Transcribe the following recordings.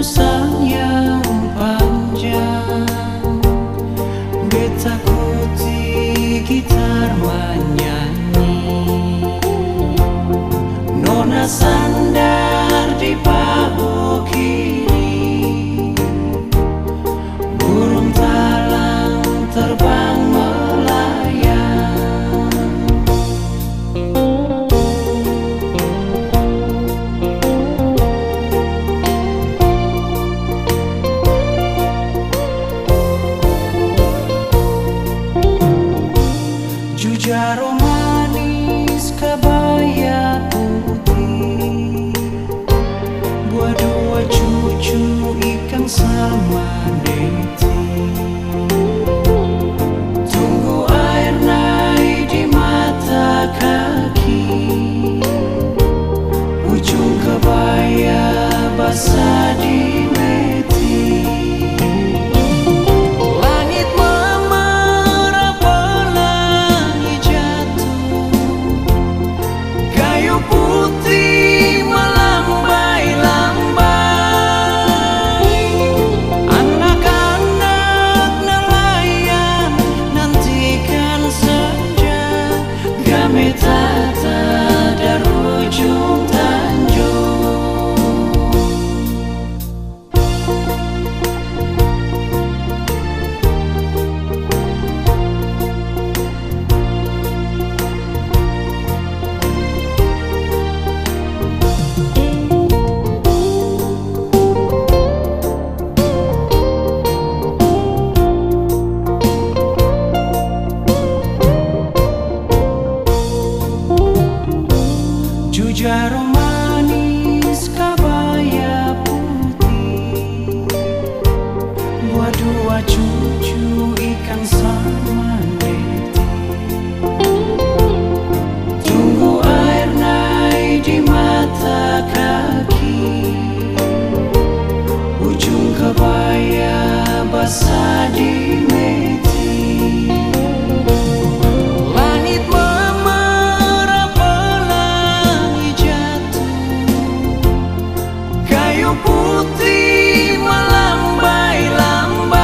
sang yang panjang, beta kuti gitar menyanyi, nona sandar di bahu kiri, burung talang terbang melayang. Jujaro manis kebaya putih, buat dua cucu ikan sama neti. Tunggu air naik di mata kaki, ujung kebaya basah di meti. Langit memerah pelangi jatuh, kayu putih melambai-lambai. Anak-anak nelayan nantikan senja, kami tata dari ujung tanjung. Jujaro manis kebaya putih, buat dua cucu ikan sama neti. Tunggu air naik di mata kaki, ujung kebaya basah di meti. Langit memerah pelangi jatuh, kayu putih melambai-lambai.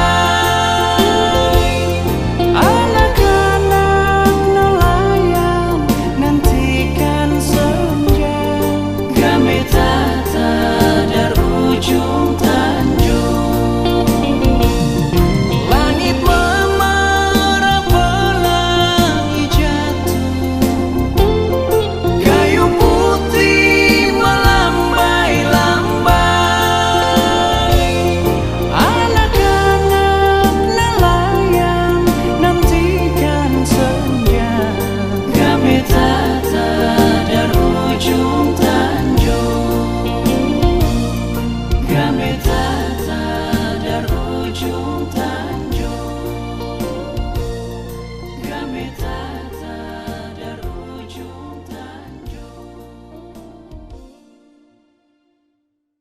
Anak-anak nelayan nantikan senja, kami tata dari ujung tanjung. Langit memerah pelangi jatuh, kayu putih melambai-lambai. Anak-anak nelayan nantikan senja, kami tata dari ujung tanjung. Kami tata dari ujung